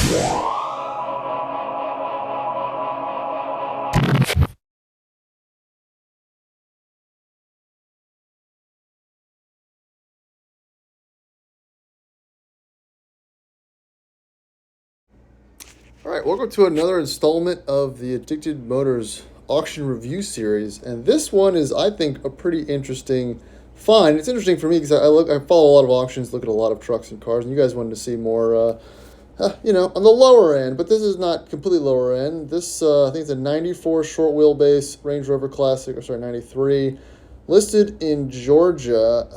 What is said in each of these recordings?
All right, welcome to another installment of the Addicted Motors auction review series, and this one is, I think, a pretty interesting find. It's interesting for me because I follow a lot of auctions, look at a lot of trucks and cars, and you guys wanted to see more, on the lower end. But this is not completely lower end. This I think it's a '94 short wheelbase Range Rover Classic, or sorry, '93. Listed in Georgia.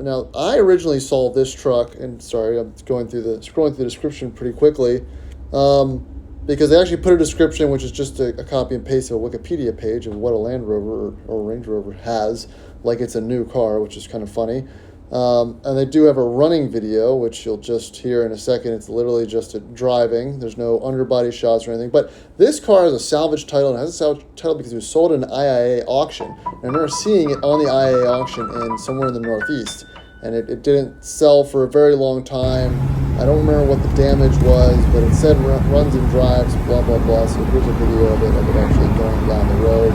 Now, I originally saw this truck, and sorry, I'm scrolling through the description pretty quickly. Because they actually put a description, which is just a copy and paste of a Wikipedia page of what a Land Rover or Range Rover has, like it's a new car, which is kind of funny. And they do have a running video, which you'll just hear in a second. It's literally just driving. There's no underbody shots or anything. But this car has a salvage title, and it has a salvage title because it was sold in an IIA auction. And I remember seeing it on the IIA auction in somewhere in the Northeast. And it didn't sell for a very long time. I don't remember what the damage was, but it said runs and drives, blah, blah, blah. So here's a video of it actually going down the road.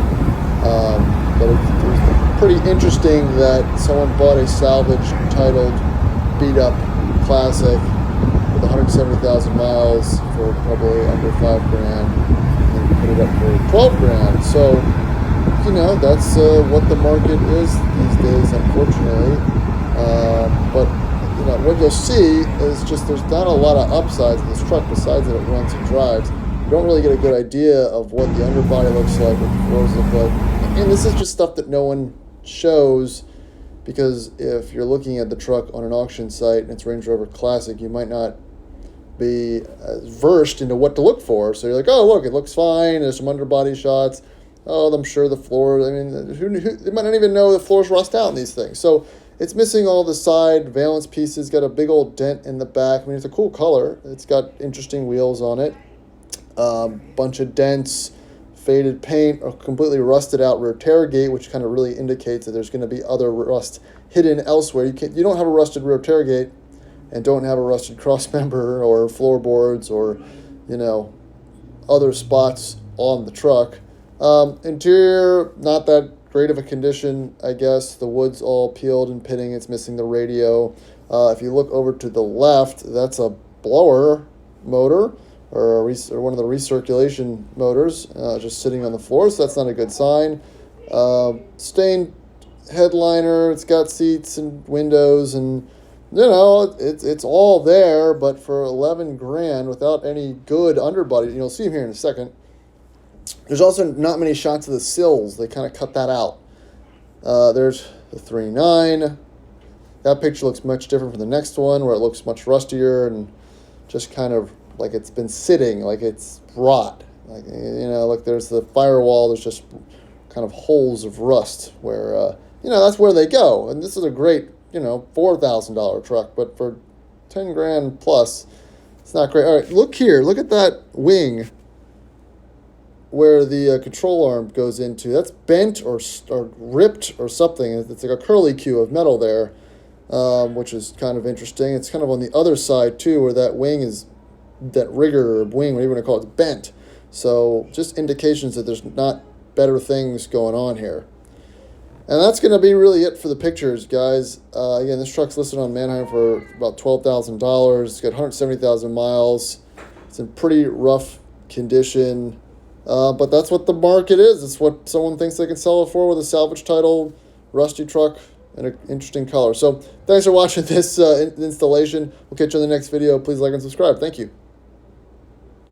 But it was pretty interesting that someone bought a salvage titled beat-up classic with 170,000 miles for probably under $5,000 and put it up for $12,000. So, that's what the market is these days, unfortunately. But what you'll see is just there's not a lot of upsides in this truck besides that it runs and drives. You don't really get a good idea of what the underbody looks like, what the floors look like. And this is just stuff that no one shows, because if you're looking at the truck on an auction site and it's Range Rover Classic, you might not be versed into what to look for. So you're like, oh, look, it looks fine. There's some underbody shots. Oh, I'm sure the floor, they might not even know the floors rust out in these things. So it's missing all the side valance pieces, got a big old dent in the back. I mean, it's a cool color. It's got interesting wheels on it. Bunch of dents, faded paint, a completely rusted out rear tailgate, which kind of really indicates that there's going to be other rust hidden elsewhere. You don't have a rusted rear tailgate and don't have a rusted cross member or floorboards or, other spots on the truck. Interior, not that great of a condition, I guess. The wood's all peeled and pitting. It's missing the radio. If you look over to the left, that's a blower motor or one of the recirculation motors just sitting on the floor, so that's not a good sign. Stained headliner. It's got seats and windows, and it's all there, but for $11,000 without any good underbody. You'll see them here in a second. There's also not many shots of the sills. They kind of cut that out. There's the 3.9. That picture looks much different from the next one, where it looks much rustier and just kind of like it's been sitting, like it's rot. Look, there's the firewall. There's just kind of holes of rust where, that's where they go. And this is a great, $4,000 truck, but for $10,000 plus, it's not great. All right, look here. Look at that wing where the control arm goes into. That's bent or ripped or something. It's like a curlicue of metal there, which is kind of interesting. It's kind of on the other side too, where that wing is, that rigger or wing, whatever you want to call it, is bent. So just indications that there's not better things going on here. And that's going to be really it for the pictures, guys. Again, this truck's listed on Manheim for about $12,000. It's got 170,000 miles. It's in pretty rough condition. But that's what the market is. It's what someone thinks they can sell it for with a salvage title, rusty truck, and an interesting color. So thanks for watching this installation. We'll catch you in the next video. Please like and subscribe. Thank you.